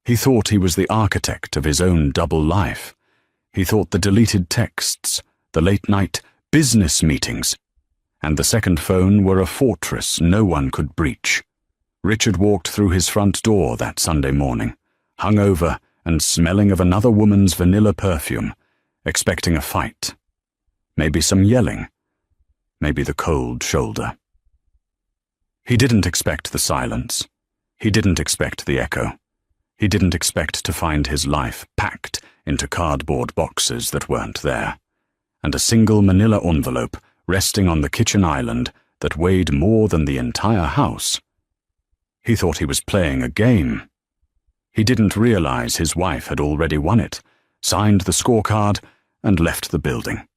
He thought he was the architect of his own double life. He thought the deleted texts, the late-night business meetings, and the second phone were a fortress no one could breach. Richard walked through his front door that Sunday morning, hungover and smelling of another woman's vanilla perfume, expecting a fight. Maybe some yelling. Maybe the cold shoulder. He didn't expect the silence. He didn't expect the echo. He didn't expect to find his life packed into cardboard boxes that weren't there, and a single manila envelope resting on the kitchen island that weighed more than the entire house. He thought he was playing a game. He didn't realize his wife had already won it, signed the scorecard, and left the building.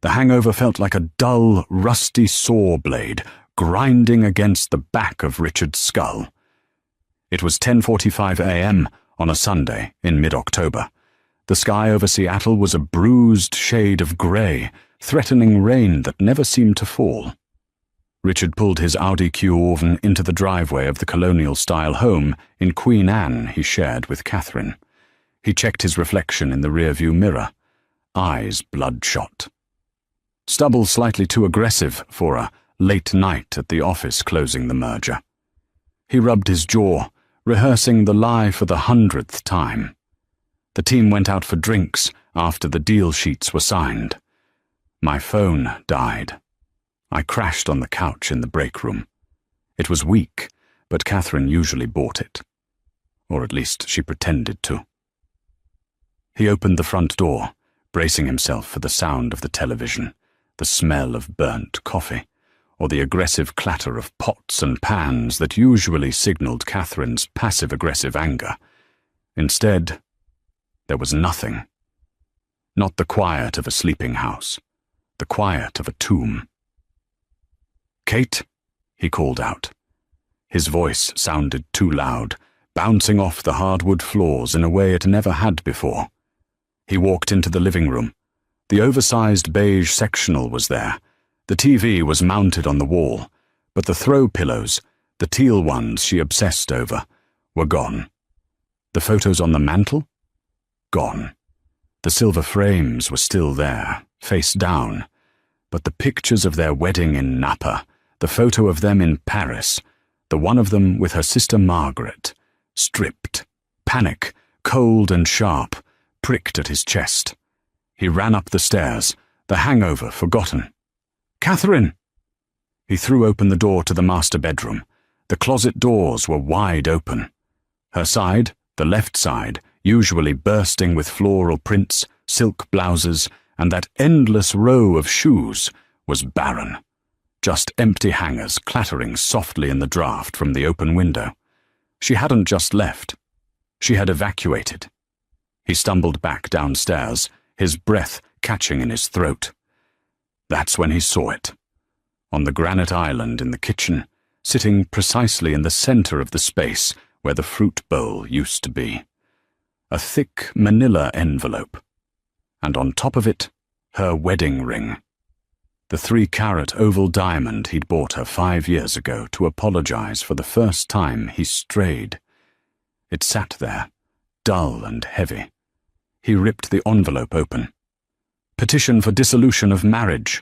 The hangover felt like a dull, rusty saw blade grinding against the back of Richard's skull. It was 10:45 a.m. on a Sunday in mid-October. The sky over Seattle was a bruised shade of grey, threatening rain that never seemed to fall. Richard pulled his Audi Q7 into the driveway of the colonial-style home in Queen Anne he shared with Catherine. He checked his reflection in the rearview mirror, eyes bloodshot. Stubble slightly too aggressive for a late night at the office closing the merger. He rubbed his jaw, rehearsing the lie for the 100th time. The team went out for drinks after the deal sheets were signed. My phone died. I crashed on the couch in the break room. It was weak, but Catherine usually bought it. Or at least she pretended to. He opened the front door, bracing himself for the sound of the television, the smell of burnt coffee, or the aggressive clatter of pots and pans that usually signaled Catherine's passive-aggressive anger. Instead, there was nothing. Not the quiet of a sleeping house, the quiet of a tomb. "Kate," he called out. His voice sounded too loud, bouncing off the hardwood floors in a way it never had before. He walked into the living room. The oversized beige sectional was there. The TV was mounted on the wall, but the throw pillows, the teal ones she obsessed over, were gone. The photos on the mantel? Gone. The silver frames were still there, face down, but the pictures of their wedding in Napa, the photo of them in Paris, the one of them with her sister Margaret, stripped, panic, cold and sharp, pricked at his chest. He ran up the stairs, the hangover forgotten. "Catherine!" He threw open the door to the master bedroom. The closet doors were wide open. Her side, the left side, usually bursting with floral prints, silk blouses, and that endless row of shoes, was barren. Just empty hangers clattering softly in the draught from the open window. She hadn't just left. She had evacuated. He stumbled back downstairs, his breath catching in his throat. That's when he saw it. On the granite island in the kitchen, sitting precisely in the center of the space where the fruit bowl used to be. A thick manila envelope. And on top of it, her wedding ring. The 3-carat oval diamond he'd bought her 5 years ago to apologize for the first time he strayed. It sat there, dull and heavy. He ripped the envelope open. Petition for dissolution of marriage.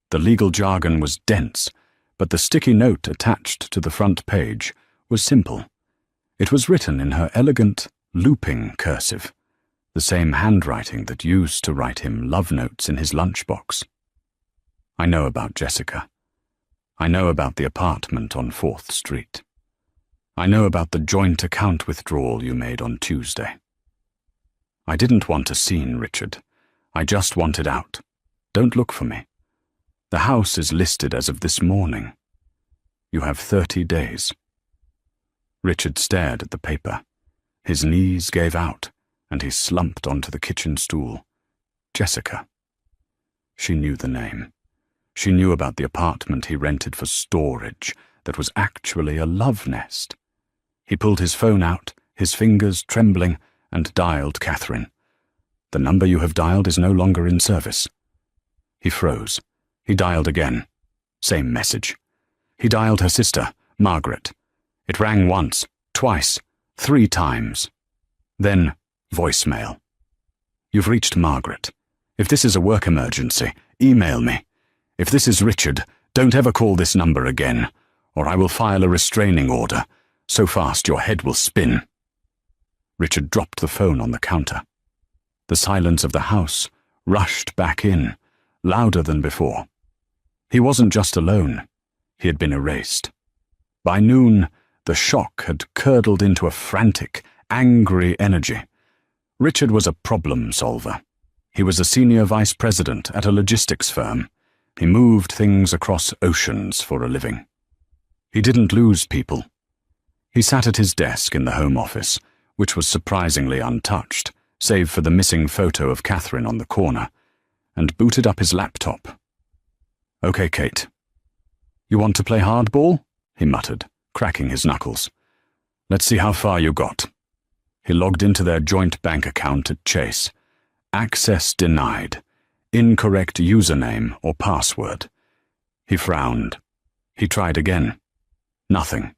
The legal jargon was dense, but the sticky note attached to the front page was simple. It was written in her elegant, looping cursive, the same handwriting that used to write him love notes in his lunchbox. I know about Jessica. I know about the apartment on 4th Street. I know about the joint account withdrawal you made on Tuesday. I didn't want a scene, Richard. I just wanted out. Don't look for me. The house is listed as of this morning. You have 30 days. Richard stared at the paper. His knees gave out, and he slumped onto the kitchen stool. Jessica. She knew the name. She knew about the apartment he rented for storage that was actually a love nest. He pulled his phone out, his fingers trembling, and dialed Catherine. "The number you have dialed is no longer in service." He froze. He dialed again. Same message. He dialed her sister, Margaret. It rang once, twice, 3 times. Then, voicemail. You've reached Margaret. If this is a work emergency, email me. If this is Richard, don't ever call this number again, or I will file a restraining order, so fast your head will spin. Richard dropped the phone on the counter. The silence of the house rushed back in, louder than before. He wasn't just alone. He had been erased. By noon, the shock had curdled into a frantic, angry energy. Richard was a problem solver. He was a senior vice president at a logistics firm. He moved things across oceans for a living. He didn't lose people. He sat at his desk in the Home Office, which was surprisingly untouched, save for the missing photo of Catherine on the corner, and booted up his laptop. "Okay, Kate. You want to play hardball?" he muttered, cracking his knuckles. "Let's see how far you got." He logged into their joint bank account at Chase. Access denied. Incorrect username or password. He frowned. He tried again. Nothing.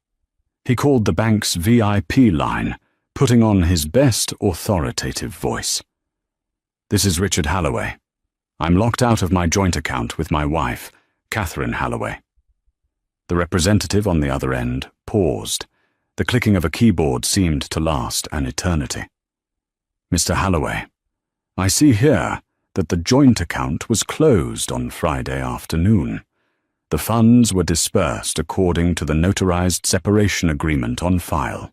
He called the bank's VIP line, putting on his best authoritative voice. "This is Richard Halloway. I'm locked out of my joint account with my wife, Catherine Halloway." The representative on the other end paused. The clicking of a keyboard seemed to last an eternity. "Mr. Halloway, I see here that the joint account was closed on Friday afternoon. The funds were dispersed according to the notarized separation agreement on file."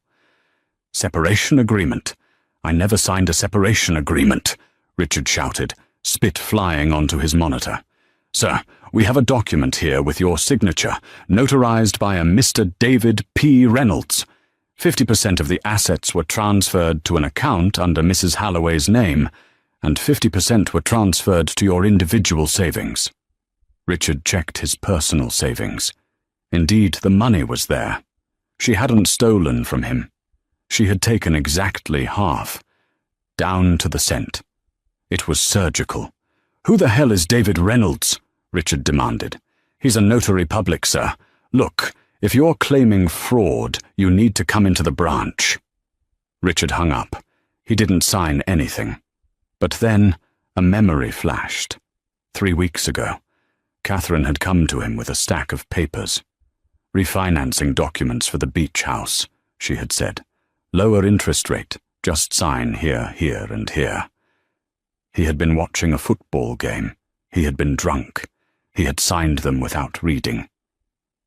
"Separation agreement? I never signed a separation agreement," Richard shouted, spit flying onto his monitor. "Sir, we have a document here with your signature, notarized by a Mr. David P. Reynolds. 50% of the assets were transferred to an account under Mrs. Halloway's name, and 50% were transferred to your individual savings." Richard checked his personal savings. Indeed, the money was there. She hadn't stolen from him. She had taken exactly half, down to the cent. It was surgical. "Who the hell is David Reynolds?" Richard demanded. "He's a notary public, sir. Look, if you're claiming fraud, you need to come into the branch." Richard hung up. He didn't sign anything. But then a memory flashed. 3 weeks ago, Catherine had come to him with a stack of papers. "Refinancing documents for the beach house," she had said. "Lower interest rate, just sign here, here, and here." He had been watching a football game. He had been drunk. He had signed them without reading.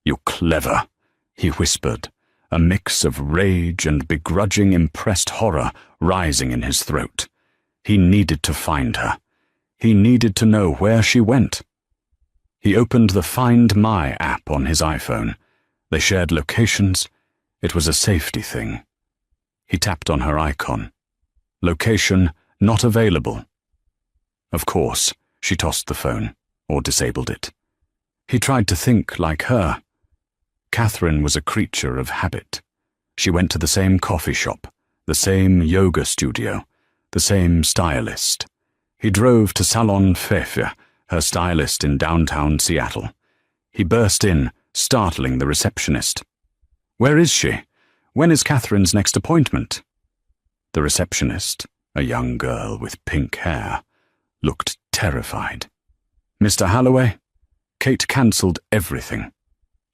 "You clever," he whispered, a mix of rage and begrudging impressed horror rising in his throat. He needed to find her. He needed to know where she went. He opened the Find My app on his iPhone. They shared locations. It was a safety thing. He tapped on her icon. Location not available. Of course, she tossed the phone, or disabled it. He tried to think like her. Catherine was a creature of habit. She went to the same coffee shop, the same yoga studio, the same stylist. He drove to Salon Fefe, her stylist in downtown Seattle. He burst in, startling the receptionist. "Where is she? When is Catherine's next appointment?" The receptionist, a young girl with pink hair, looked terrified. "Mr. Halloway, Kate cancelled everything.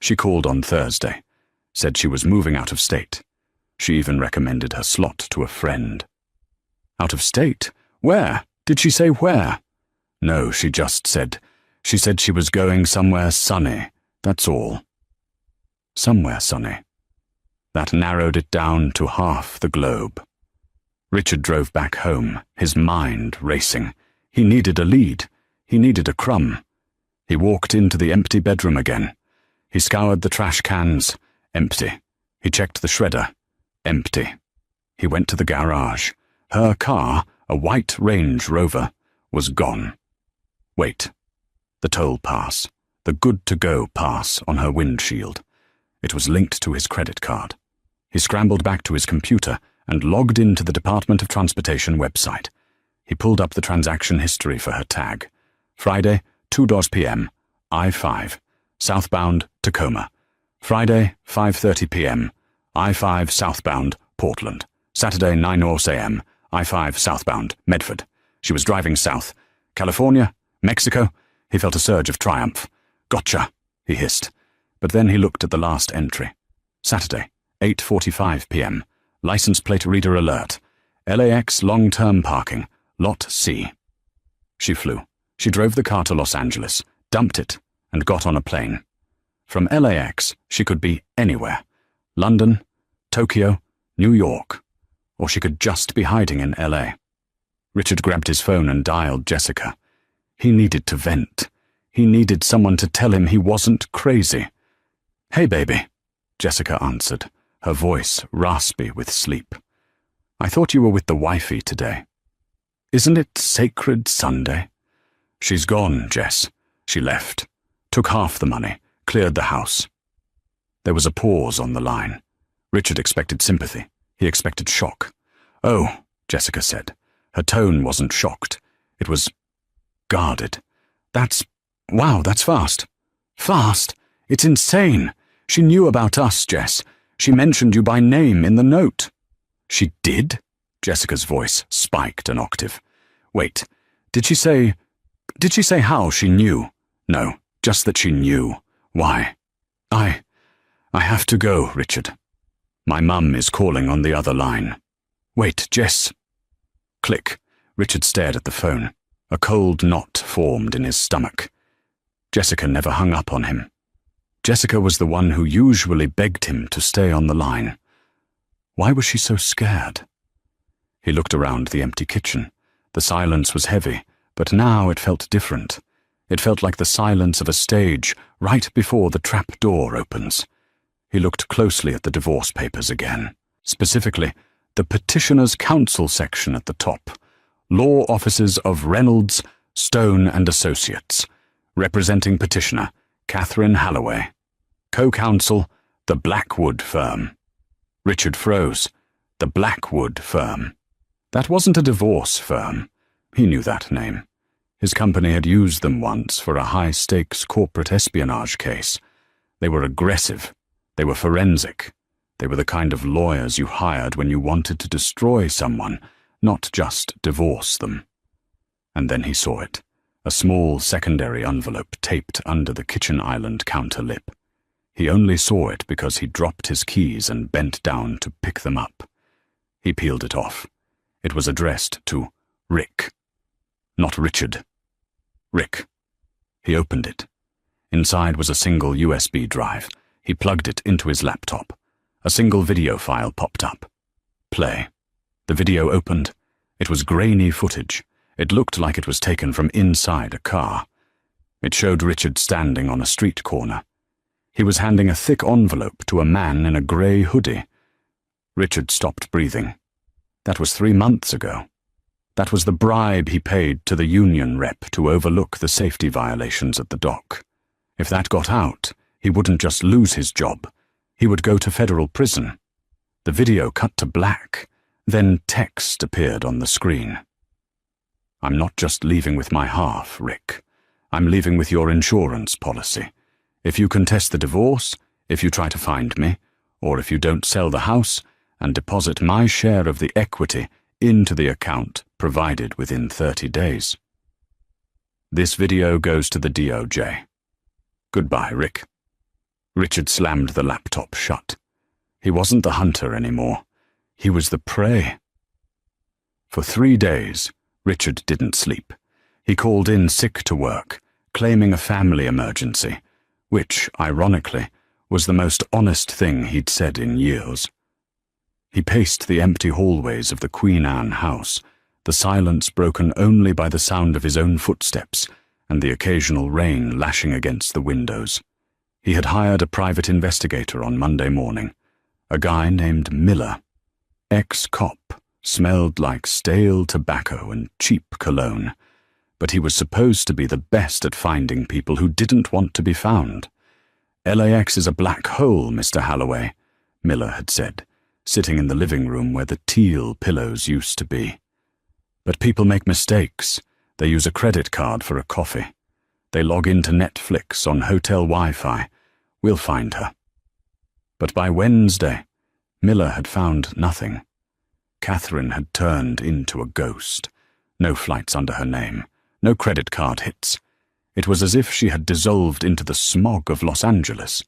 She called on Thursday, said she was moving out of state. She even recommended her slot to a friend." "Out of state? Where? Did she say where?" "No, she just said. She said she was going somewhere sunny, that's all." Somewhere sunny. That narrowed it down to half the globe. Richard drove back home, his mind racing. He needed a lead. He needed a crumb. He walked into the empty bedroom again. He scoured the trash cans. Empty. He checked the shredder. Empty. He went to the garage. Her car, a white Range Rover, was gone. Wait. The toll pass. The good-to-go pass on her windshield. It was linked to his credit card. He scrambled back to his computer and logged into the Department of Transportation website. He pulled up the transaction history for her tag. Friday, 2 p.m., I-5, southbound Tacoma. Friday, 5:30 p.m., I-5 southbound Portland. Saturday, 9:00 a.m., I-5 southbound, Medford. She was driving south. California? Mexico? He felt a surge of triumph. Gotcha, he hissed. But then he looked at the last entry. Saturday, 8:45 p.m. License plate reader alert. LAX long-term parking, Lot C. She flew. She drove the car to Los Angeles, dumped it, and got on a plane. From LAX, she could be anywhere. London, Tokyo, New York. Or she could just be hiding in LA. Richard grabbed his phone and dialed Jessica. He needed to vent. He needed someone to tell him he wasn't crazy. "Hey, baby," Jessica answered, her voice raspy with sleep. "I thought you were with the wifey today. Isn't it Sacred Sunday?" "She's gone, Jess. She left. Took half the money. Cleared the house." There was a pause on the line. Richard expected sympathy. He expected shock. "Oh," Jessica said. Her tone wasn't shocked. It was guarded. Wow, that's fast." "Fast? It's insane. She knew about us, Jess. She mentioned you by name in the note." "She did?" Jessica's voice spiked an octave. "Wait, did she say how she knew?" "No, just that she knew. Why?" I have to go, Richard. My mum is calling on the other line." "Wait, Jess." Click. Richard stared at the phone. A cold knot formed in his stomach. Jessica never hung up on him. Jessica was the one who usually begged him to stay on the line. Why was she so scared? He looked around the empty kitchen. The silence was heavy, but now it felt different. It felt like the silence of a stage right before the trap door opens. He looked closely at the divorce papers again. Specifically, the Petitioner's Counsel section at the top. Law Offices of Reynolds, Stone and Associates. Representing petitioner, Catherine Halloway. Co-counsel, the Blackwood firm. Richard froze. The Blackwood firm. That wasn't a divorce firm. He knew that name. His company had used them once for a high-stakes corporate espionage case. They were aggressive. They were forensic. They were the kind of lawyers you hired when you wanted to destroy someone, not just divorce them. And then he saw it. A small secondary envelope taped under the kitchen island counter lip. He only saw it because he dropped his keys and bent down to pick them up. He peeled it off. It was addressed to Rick. Not Richard. Rick. He opened it. Inside was a single USB drive. He plugged it into his laptop. A single video file popped up. Play. The video opened. It was grainy footage. It looked like it was taken from inside a car. It showed Richard standing on a street corner. He was handing a thick envelope to a man in a grey hoodie. Richard stopped breathing. That was 3 months ago. That was the bribe he paid to the union rep to overlook the safety violations at the dock. If that got out, he wouldn't just lose his job. He would go to federal prison. The video cut to black. Then text appeared on the screen. "I'm not just leaving with my half, Rick. I'm leaving with your insurance policy. If you contest the divorce, if you try to find me, or if you don't sell the house and deposit my share of the equity into the account provided within 30 days. This video goes to the DOJ. Goodbye, Rick." Richard slammed the laptop shut. He wasn't the hunter anymore. He was the prey. For 3 days, Richard didn't sleep. He called in sick to work, claiming a family emergency, which, ironically, was the most honest thing he'd said in years. He paced the empty hallways of the Queen Anne house, the silence broken only by the sound of his own footsteps and the occasional rain lashing against the windows. He had hired a private investigator on Monday morning, a guy named Miller. Ex-cop, smelled like stale tobacco and cheap cologne, but he was supposed to be the best at finding people who didn't want to be found. "LAX is a black hole, Mr. Halloway," Miller had said, sitting in the living room where the teal pillows used to be. "But people make mistakes. They use a credit card for a coffee. They log into Netflix on hotel Wi-Fi. We'll find her." But by Wednesday, Miller had found nothing. Catherine had turned into a ghost. No flights under her name, no credit card hits. It was as if she had dissolved into the smog of Los Angeles.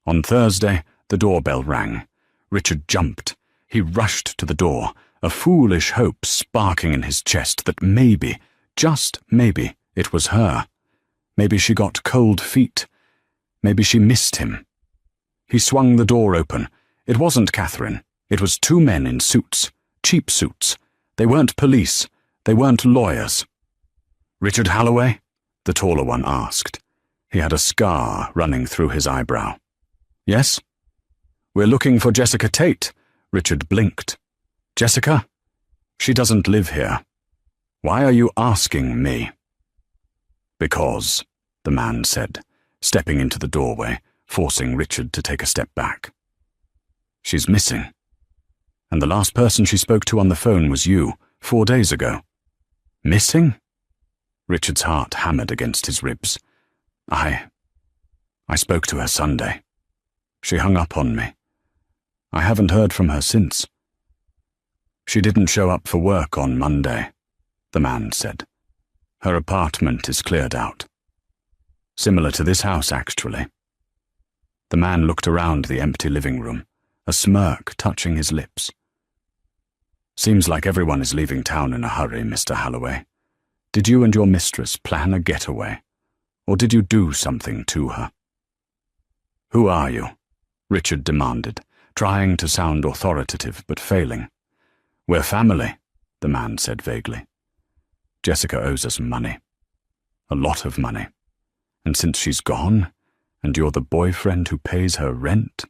On Thursday, the doorbell rang. Richard jumped. He rushed to the door, a foolish hope sparking in his chest that maybe, just maybe, it was her. Maybe she got cold feet. Maybe she missed him. He swung the door open. It wasn't Catherine. It was two men in suits, cheap suits. They weren't police. They weren't lawyers. "Richard Holloway?" the taller one asked. He had a scar running through his eyebrow. "Yes?" "We're looking for Jessica Tate." Richard blinked. "Jessica? She doesn't live here. Why are you asking me?" "Because," the man said, stepping into the doorway, forcing Richard to take a step back. "She's missing. And the last person she spoke to on the phone was you, 4 days ago." "Missing?" Richard's heart hammered against his ribs. I spoke to her Sunday. She hung up on me. I haven't heard from her since." "She didn't show up for work on Monday," the man said. "Her apartment is cleared out. Similar to this house, actually." The man looked around the empty living room, a smirk touching his lips. "Seems like everyone is leaving town in a hurry, Mr. Holloway. Did you and your mistress plan a getaway, or did you do something to her?" "Who are you?" Richard demanded, trying to sound authoritative but failing. "We're family," the man said vaguely. "Jessica owes us money. A lot of money. And since she's gone, and you're the boyfriend who pays her rent—"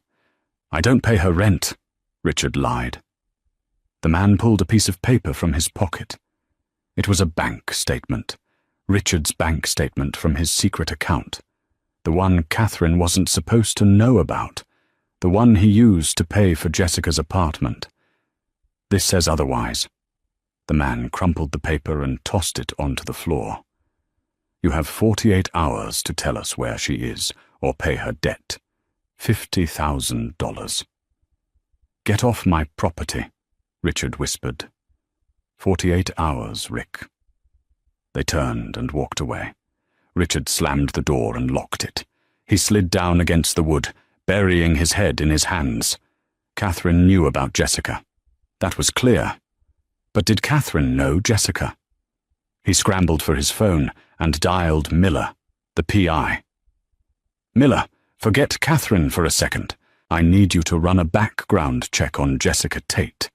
"I don't pay her rent," Richard lied. The man pulled a piece of paper from his pocket. It was a bank statement, Richard's bank statement from his secret account, the one Catherine wasn't supposed to know about, the one he used to pay for Jessica's apartment. "This says otherwise." The man crumpled the paper and tossed it onto the floor. "You have 48 hours to tell us where she is, or pay her debt. $50,000. "Get off my property," Richard whispered. 48 hours, Rick." They turned and walked away. Richard slammed the door and locked it. He slid down against the wood, burying his head in his hands. Catherine knew about Jessica. That was clear. But did Catherine know Jessica? He scrambled for his phone and dialed Miller, the PI. "Miller, forget Catherine for a second. I need you to run a background check on Jessica Tate.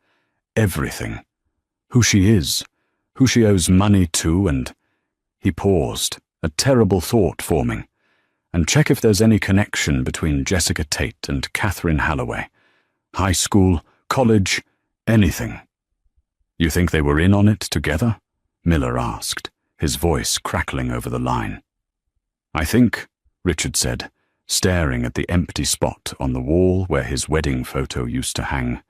Everything. Who she is, who she owes money to, and—" He paused, a terrible thought forming. "And check if there's any connection between Jessica Tate and Catherine Holloway. High school, college, anything." "You think they were in on it together?" Miller asked, his voice crackling over the line. "I think," Richard said, staring at the empty spot on the wall where his wedding photo used to hang,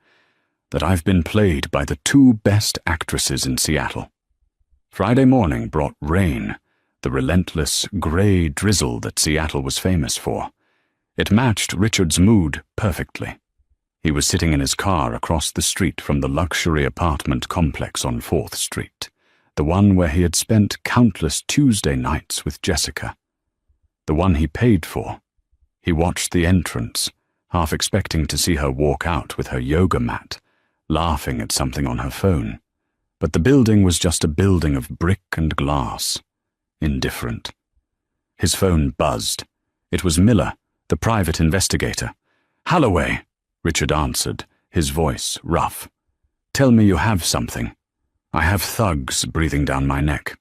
"that I've been played by the two best actresses in Seattle." Friday morning brought rain, the relentless, grey drizzle that Seattle was famous for. It matched Richard's mood perfectly. He was sitting in his car across the street from the luxury apartment complex on 4th Street, the one where he had spent countless Tuesday nights with Jessica. The one he paid for. He watched the entrance, half expecting to see her walk out with her yoga mat, laughing at something on her phone. But the building was just a building of brick and glass. Indifferent. His phone buzzed. It was Miller, the private investigator. "Holloway," Richard answered, his voice rough. "Tell me you have something. I have thugs breathing down my neck."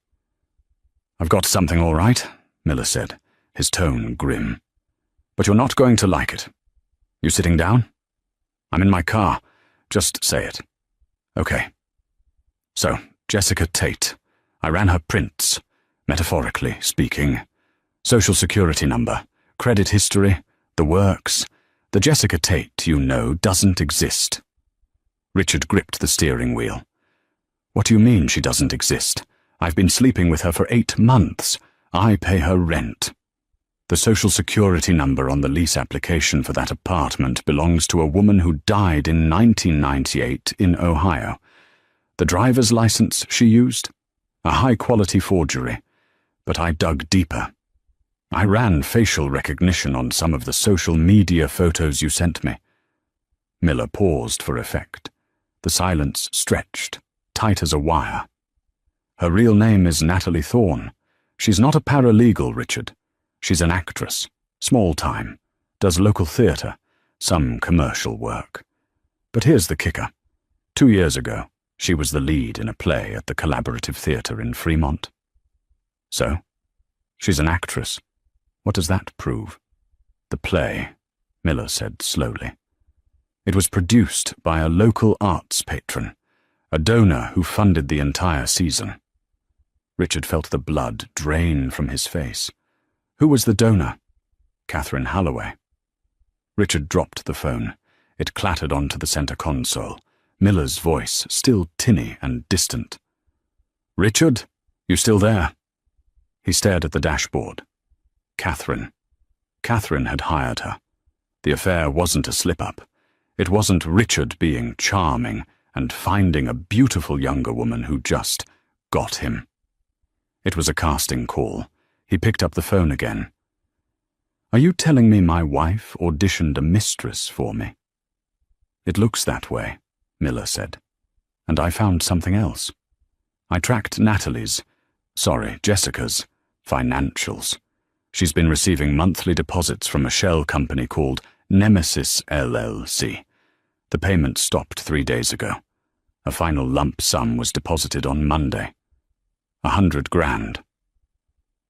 "I've got something all right," Miller said, his tone grim. "But you're not going to like it. You sitting down?" "I'm in my car. Just say it." "Okay. So, Jessica Tate. I ran her prints, metaphorically speaking. Social security number, credit history, the works. The Jessica Tate you know doesn't exist." Richard gripped the steering wheel. "What do you mean she doesn't exist? I've been sleeping with her for 8 months. I pay her rent." The social security number on the lease application for that apartment belongs to a woman who died in 1998 in Ohio. The driver's license she used? A high-quality forgery. But I dug deeper. I ran facial recognition on some of the social media photos you sent me. Miller paused for effect. The silence stretched, tight as a wire. Her real name is Natalie Thorne. She's not a paralegal, Richard. She's an actress, small-time, does local theatre, some commercial work. But here's the kicker. 2 years ago, she was the lead in a play at the Collaborative Theatre in Fremont. So, she's an actress. What does that prove? The play, Miller said slowly. It was produced by a local arts patron, a donor who funded the entire season. Richard felt the blood drain from his face. Who was the donor? Catherine Holloway. Richard dropped the phone. It clattered onto the center console, Miller's voice still tinny and distant. "Richard, you still there?" He stared at the dashboard. Catherine. Catherine had hired her. The affair wasn't a slip-up. It wasn't Richard being charming and finding a beautiful younger woman who just got him. It was a casting call. He picked up the phone again. "Are you telling me my wife auditioned a mistress for me?" "It looks that way," Miller said. "And I found something else. I tracked Jessica's, financials. She's been receiving monthly deposits from a shell company called Nemesis LLC. The payment stopped 3 days ago. A final lump sum was deposited on Monday. 100 grand.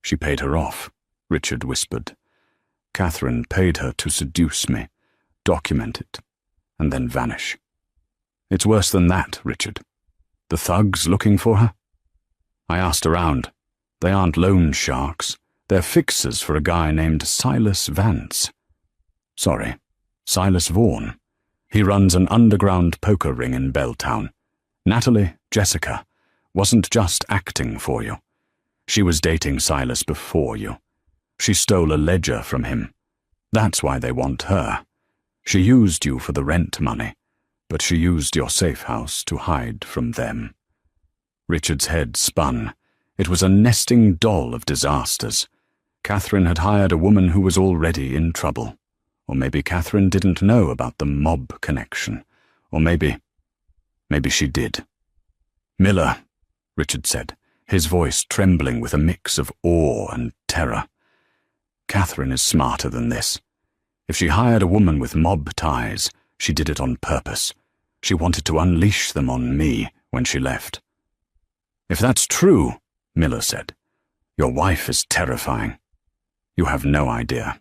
"She paid her off," Richard whispered. "Catherine paid her to seduce me, document it, and then vanish. It's worse than that, Richard. The thugs looking for her? I asked around. They aren't loan sharks. They're fixers for a guy named Silas Vance. Sorry, Silas Vaughan. He runs an underground poker ring in Belltown. Natalie, Jessica, wasn't just acting for you. She was dating Silas before you. She stole a ledger from him. That's why they want her. She used you for the rent money, but she used your safe house to hide from them." Richard's head spun. It was a nesting doll of disasters. Catherine had hired a woman who was already in trouble. Or maybe Catherine didn't know about the mob connection. Or maybe she did. "Miller," Richard said, his voice trembling with a mix of awe and terror. "Catherine is smarter than this. If she hired a woman with mob ties, she did it on purpose. She wanted to unleash them on me when she left." "If that's true," Miller said, "your wife is terrifying. You have no idea."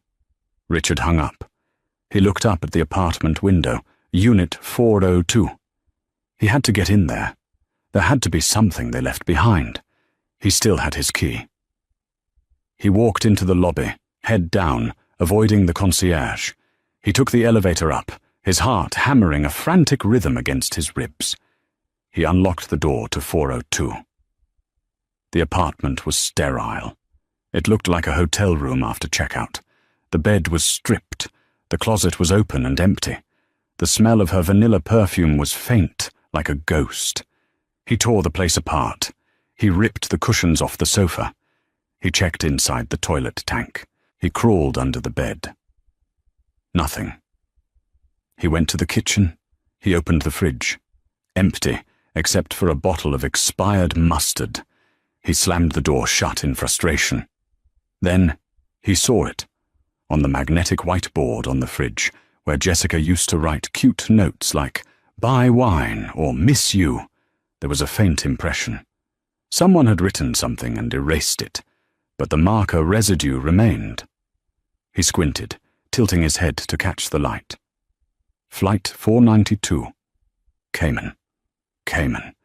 Richard hung up. He looked up at the apartment window, Unit 402. He had to get in there. There had to be something they left behind. He still had his key. He walked into the lobby, head down, avoiding the concierge. He took the elevator up, his heart hammering a frantic rhythm against his ribs. He unlocked the door to 402. The apartment was sterile. It looked like a hotel room after checkout. The bed was stripped. The closet was open and empty. The smell of her vanilla perfume was faint, like a ghost. He tore the place apart. He ripped the cushions off the sofa. He checked inside the toilet tank. He crawled under the bed. Nothing. He went to the kitchen. He opened the fridge. Empty, except for a bottle of expired mustard. He slammed the door shut in frustration. Then he saw it, on the magnetic whiteboard on the fridge, where Jessica used to write cute notes like, "Buy wine" or "Miss you." There was a faint impression. Someone had written something and erased it, but the marker residue remained. He squinted, tilting his head to catch the light. Flight 492. Cayman. Cayman.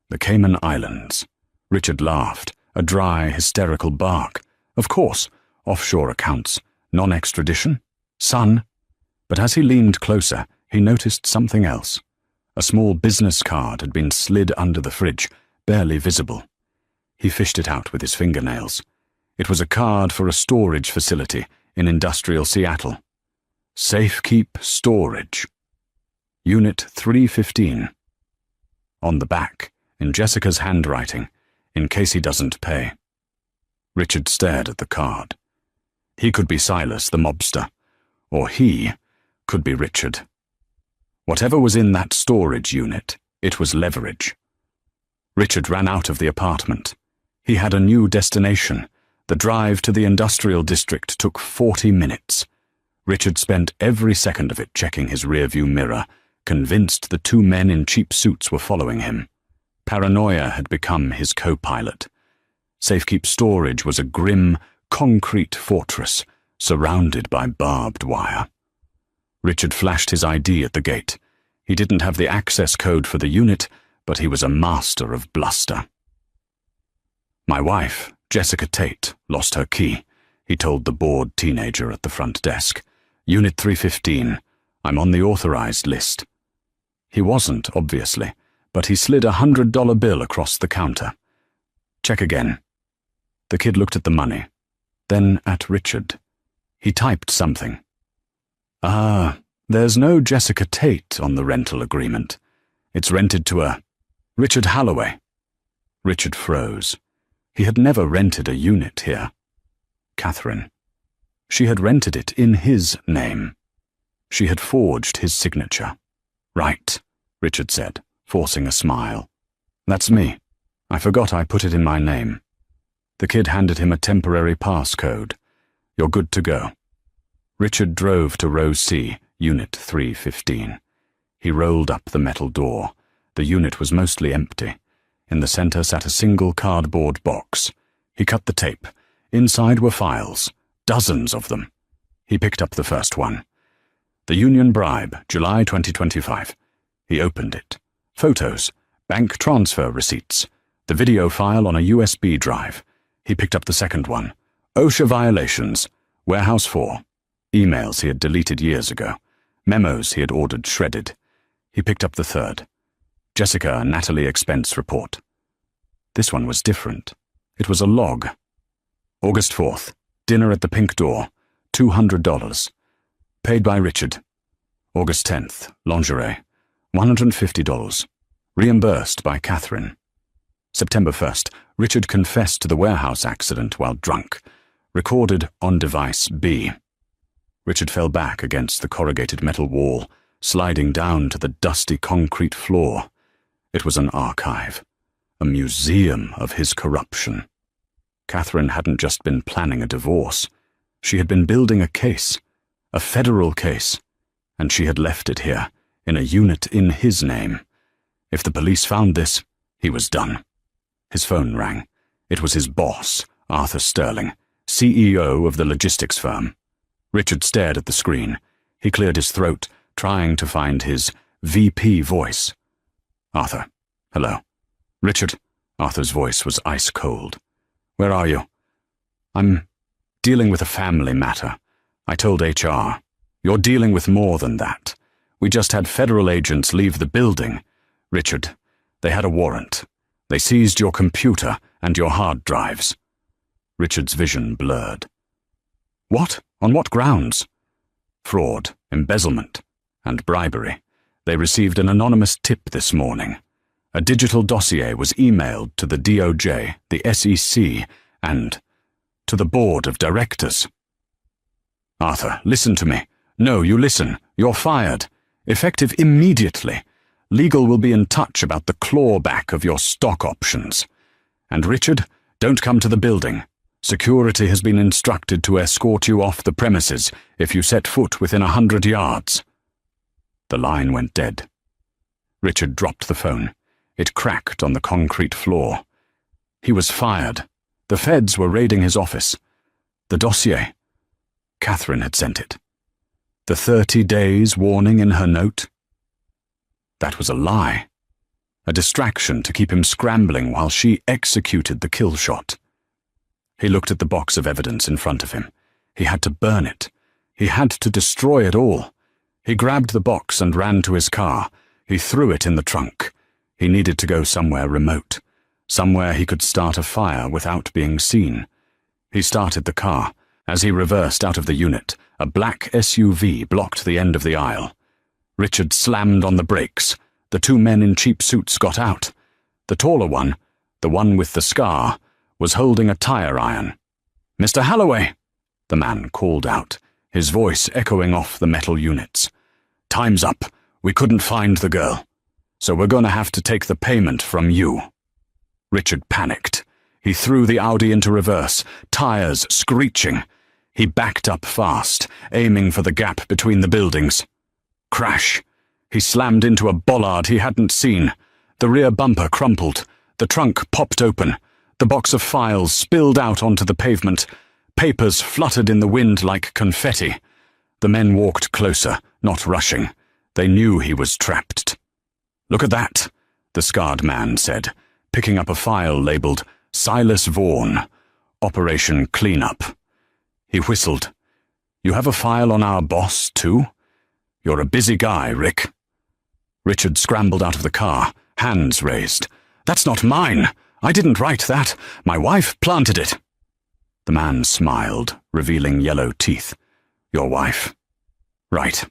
The Cayman Islands. Richard laughed, a dry, hysterical bark. Of course, offshore accounts, non-extradition, son. But as he leaned closer, he noticed something else. A small business card had been slid under the fridge, barely visible. He fished it out with his fingernails. It was a card for a storage facility in industrial Seattle. Safekeep Storage. Unit 315. On the back, in Jessica's handwriting, in case he doesn't pay. Richard stared at the card. He could be Silas, the mobster, or he could be Richard. Whatever was in that storage unit, it was leverage. Richard ran out of the apartment. He had a new destination. The drive to the industrial district took 40 minutes. Richard spent every second of it checking his rearview mirror, convinced the two men in cheap suits were following him. Paranoia had become his co-pilot. Safekeep Storage was a grim, concrete fortress surrounded by barbed wire. Richard flashed his ID at the gate. He didn't have the access code for the unit, but he was a master of bluster. "My wife, Jessica Tate, lost her key," he told the bored teenager at the front desk. "Unit 315. I'm on the authorized list." He wasn't, obviously, but he slid a $100 bill across the counter. "Check again." The kid looked at the money, then at Richard. He typed something. There's no Jessica Tate on the rental agreement. It's rented to a Richard Holloway." Richard froze. He had never rented a unit here. Catherine. She had rented it in his name. She had forged his signature. "Right," Richard said, forcing a smile. "That's me. I forgot I put it in my name." The kid handed him a temporary passcode. "You're good to go." Richard drove to row C, Unit 315. He rolled up the metal door. The unit was mostly empty. In the center sat a single cardboard box. He cut the tape. Inside were files, dozens of them. He picked up the first one. "The Union Bribe, July 2025. He opened it. Photos, bank transfer receipts, the video file on a USB drive. He picked up the second one. OSHA violations, Warehouse 4. Emails he had deleted years ago. Memos he had ordered shredded. He picked up the third. Jessica and Natalie expense report. This one was different. It was a log. August 4th, dinner at the Pink Door, $200. Paid by Richard. August 10th, lingerie, $150. Reimbursed by Catherine. September 1st, Richard confessed to the warehouse accident while drunk. Recorded on device B. Richard fell back against the corrugated metal wall, sliding down to the dusty concrete floor. It was an archive, a museum of his corruption. Catherine hadn't just been planning a divorce. She had been building a case, a federal case, and she had left it here, in a unit in his name. If the police found this, he was done. His phone rang. It was his boss, Arthur Sterling, CEO of the logistics firm. Richard stared at the screen. He cleared his throat, trying to find his VP voice. "Arthur, hello." "Richard." Arthur's voice was ice cold. "Where are you?" "I'm dealing with a family matter. I told HR. You're dealing with more than that. We just had federal agents leave the building. Richard, they had a warrant. They seized your computer and your hard drives." Richard's vision blurred. "What? On what grounds?" "Fraud, embezzlement, and bribery. They received an anonymous tip this morning. A digital dossier was emailed to the DOJ, the SEC, and to the board of directors." "Arthur, listen to me. No, you listen. You're fired. Effective immediately. Legal will be in touch about the clawback of your stock options. And Richard, don't come to the building. Security has been instructed to escort you off the premises if you set foot within 100 yards. The line went dead. Richard dropped the phone. It cracked on the concrete floor. He was fired. The feds were raiding his office. The dossier. Catherine had sent it. The 30 days warning in her note. That was a lie. A distraction to keep him scrambling while she executed the kill shot. He looked at the box of evidence in front of him. He had to burn it. He had to destroy it all. He grabbed the box and ran to his car. He threw it in the trunk. He needed to go somewhere remote, somewhere he could start a fire without being seen. He started the car. As he reversed out of the unit, a black SUV blocked the end of the aisle. Richard slammed on the brakes. The two men in cheap suits got out. The taller one, the one with the scar, was holding a tire iron. "Mr. Holloway," the man called out, his voice echoing off the metal units. "Time's up. We couldn't find the girl. So we're going to have to take the payment from you." Richard panicked. He threw the Audi into reverse, tires screeching. He backed up fast, aiming for the gap between the buildings. Crash! He slammed into a bollard he hadn't seen. The rear bumper crumpled. The trunk popped open. The box of files spilled out onto the pavement. Papers fluttered in the wind like confetti. The men walked closer, not rushing. They knew he was trapped. "Look at that," the scarred man said, picking up a file labeled Silas Vaughan, Operation Cleanup. He whistled. "You have a file on our boss, too? You're a busy guy, Rick." Richard scrambled out of the car, hands raised. "That's not mine. I didn't write that. My wife planted it." The man smiled, revealing yellow teeth. "Your wife?" "Right.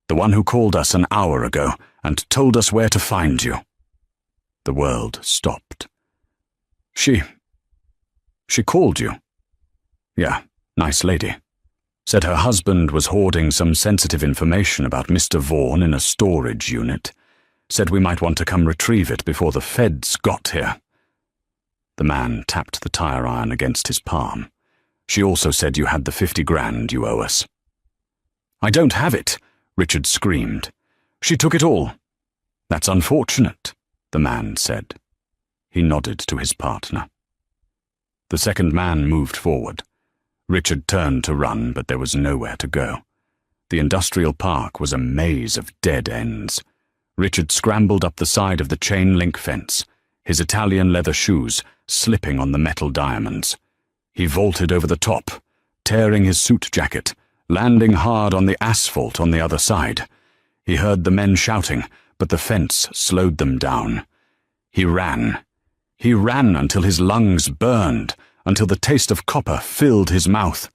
The one who called us an hour ago and told us where to find you." The world stopped. She called you?" "Yeah, nice lady. Said her husband was hoarding some sensitive information about Mr. Vaughan in a storage unit. Said we might want to come retrieve it before the feds got here." The man tapped the tire iron against his palm. "She also said you had the 50 grand you owe us." "I don't have it," Richard screamed. "She took it all." "That's unfortunate," the man said. He nodded to his partner. The second man moved forward. Richard turned to run, but there was nowhere to go. The industrial park was a maze of dead ends. Richard scrambled up the side of the chain-link fence, his Italian leather shoes slipping on the metal diamonds. He vaulted over the top, tearing his suit jacket, landing hard on the asphalt on the other side. He heard the men shouting, but the fence slowed them down. He ran. He ran until his lungs burned, until the taste of copper filled his mouth.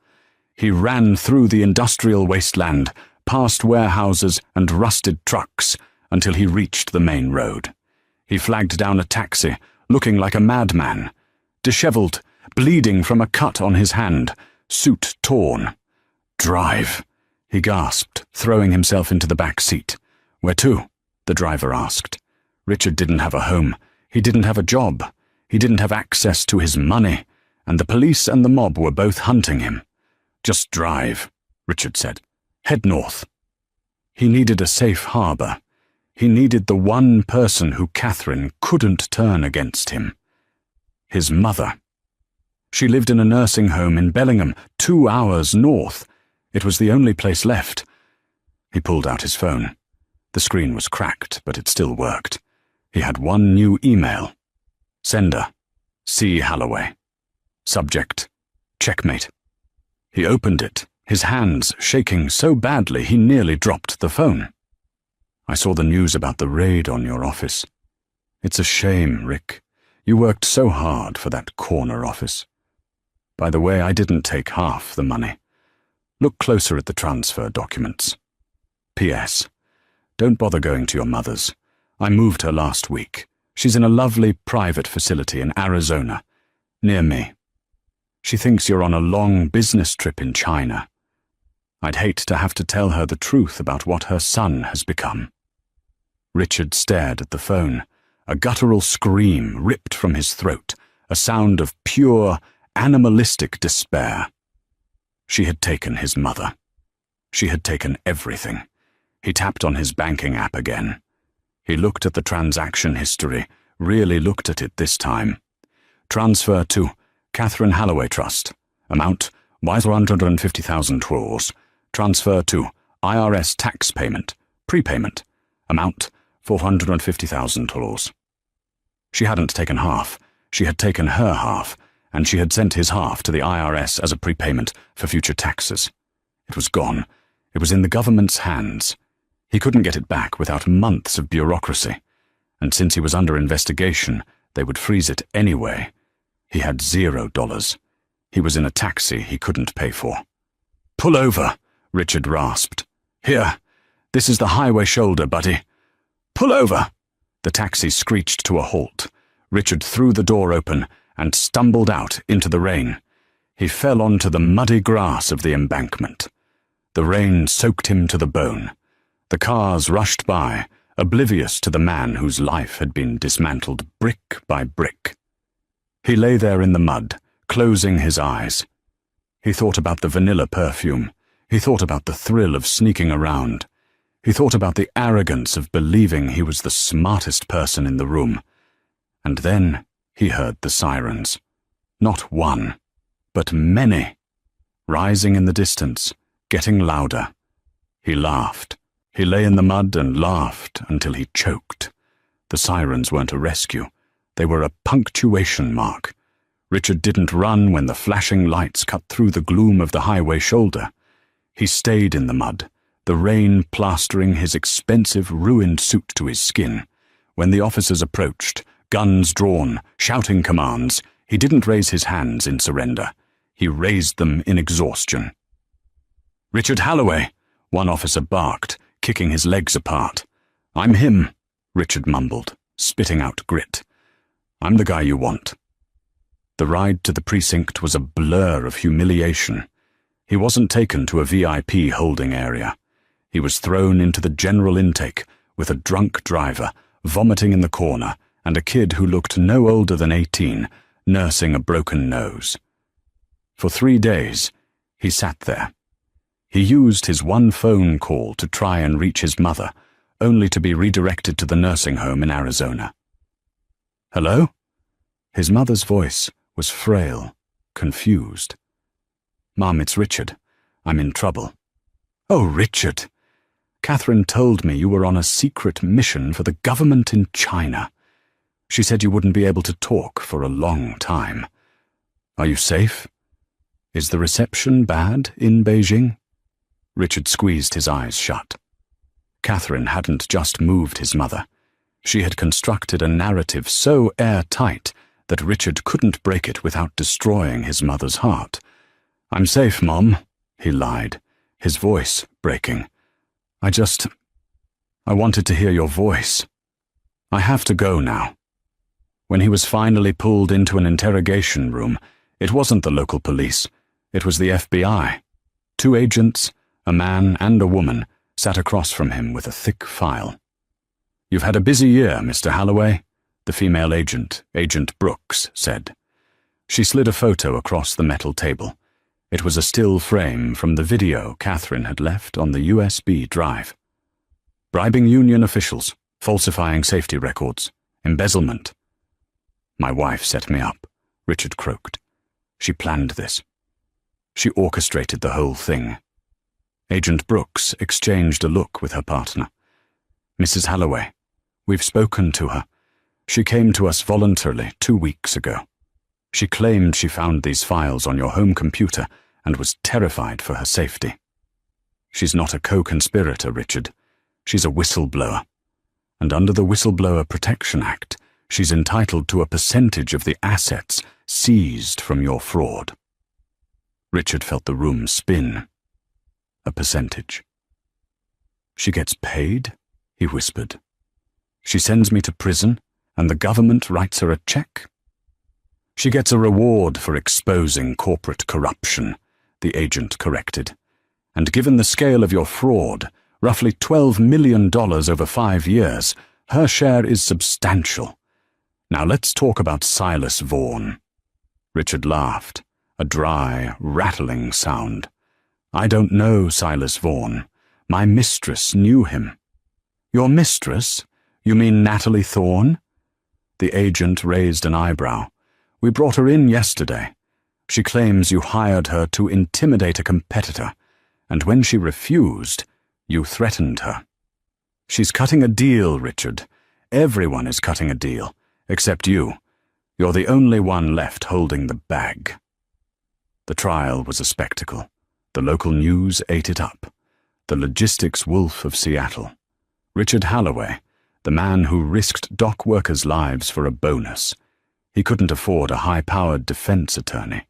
He ran through the industrial wasteland, past warehouses and rusted trucks, until he reached the main road. He flagged down a taxi, looking like a madman, disheveled, bleeding from a cut on his hand, suit torn. "Drive," he gasped, throwing himself into the back seat. "Where to?" the driver asked. Richard didn't have a home. He didn't have a job. He didn't have access to his money, and the police and the mob were both hunting him. "Just drive," Richard said. "Head north." He needed a safe harbor. He needed the one person who Catherine couldn't turn against him. His mother. She lived in a nursing home in Bellingham, 2 hours north. It was the only place left. He pulled out his phone. The screen was cracked, but it still worked. He had one new email. Sender, C. Holloway. Subject, checkmate. He opened it, his hands shaking so badly he nearly dropped the phone. "I saw the news about the raid on your office. It's a shame, Rick. You worked so hard for that corner office. By the way, I didn't take half the money. Look closer at the transfer documents. P.S. Don't bother going to your mother's. I moved her last week. She's in a lovely private facility in Arizona, near me. She thinks you're on a long business trip in China. I'd hate to have to tell her the truth about what her son has become." Richard stared at the phone. A guttural scream ripped from his throat, a sound of pure, animalistic despair. She had taken his mother. She had taken everything. He tapped on his banking app again. He looked at the transaction history, really looked at it this time. Transfer to Catherine Holloway Trust. Amount, 150,000 $. Transfer to IRS tax payment, prepayment. Amount, 450,000 $. She hadn't taken half. She had taken her half, and she had sent his half to the IRS as a prepayment for future taxes. It was gone. It was in the government's hands. He couldn't get it back without months of bureaucracy, and since he was under investigation, they would freeze it anyway. He had $0. He was in a taxi he couldn't pay for. "Pull over," Richard rasped. "Here, this is the highway shoulder, buddy. Pull over!" The taxi screeched to a halt. Richard threw the door open and stumbled out into the rain. He fell onto the muddy grass of the embankment. The rain soaked him to the bone. The cars rushed by, oblivious to the man whose life had been dismantled brick by brick. He lay there in the mud, closing his eyes. He thought about the vanilla perfume. He thought about the thrill of sneaking around. He thought about the arrogance of believing he was the smartest person in the room. And then he heard the sirens. Not one, but many. Rising in the distance, getting louder. He laughed. He lay in the mud and laughed until he choked. The sirens weren't a rescue. They were a punctuation mark. Richard didn't run when the flashing lights cut through the gloom of the highway shoulder. He stayed in the mud, the rain plastering his expensive, ruined suit to his skin. When the officers approached, guns drawn, shouting commands, he didn't raise his hands in surrender. He raised them in exhaustion. "Richard Halloway," one officer barked, kicking his legs apart. "I'm him," Richard mumbled, spitting out grit. "I'm the guy you want." The ride to the precinct was a blur of humiliation. He wasn't taken to a VIP holding area. He was thrown into the general intake with a drunk driver, vomiting in the corner, and a kid who looked no older than 18, nursing a broken nose. For 3 days, he sat there. He used his one phone call to try and reach his mother, only to be redirected to the nursing home in Arizona. "Hello?" His mother's voice was frail, confused. "Mom, it's Richard. I'm in trouble." "Oh, Richard. Catherine told me you were on a secret mission for the government in China. She said you wouldn't be able to talk for a long time. Are you safe? Is the reception bad in Beijing?" Richard squeezed his eyes shut. Catherine hadn't just moved his mother. She had constructed a narrative so airtight that Richard couldn't break it without destroying his mother's heart. "I'm safe, Mom," he lied, his voice breaking. I wanted to hear your voice. I have to go now." When he was finally pulled into an interrogation room, it wasn't the local police. It was the FBI. 2 agents, a man and a woman, sat across from him with a thick file. "You've had a busy year, Mr. Halloway," the female agent, Agent Brooks, said. She slid a photo across the metal table. It was a still frame from the video Catherine had left on the USB drive. "Bribing union officials, falsifying safety records, embezzlement." "My wife set me up," Richard croaked. "She planned this. She orchestrated the whole thing." Agent Brooks exchanged a look with her partner. "Mrs. Halloway, we've spoken to her. She came to us voluntarily 2 weeks ago. She claimed she found these files on your home computer and was terrified for her safety. She's not a co-conspirator, Richard. She's a whistleblower. And under the Whistleblower Protection Act, she's entitled to a percentage of the assets seized from your fraud." Richard felt the room spin. A percentage. "She gets paid?" he whispered. "She sends me to prison, and the government writes her a check?" "She gets a reward for exposing corporate corruption," the agent corrected. "And given the scale of your fraud, roughly $12 million over 5 years, her share is substantial. Now let's talk about Silas Vaughan." Richard laughed, a dry, rattling sound. "I don't know Silas Vaughan. My mistress knew him." "Your mistress? You mean Natalie Thorne?" The agent raised an eyebrow. "We brought her in yesterday. She claims you hired her to intimidate a competitor, and when she refused, you threatened her. She's cutting a deal, Richard. Everyone is cutting a deal, except you. You're the only one left holding the bag." The trial was a spectacle. The local news ate it up. The logistics wolf of Seattle. Richard Halloway, the man who risked dock workers' lives for a bonus. He couldn't afford a high-powered defense attorney.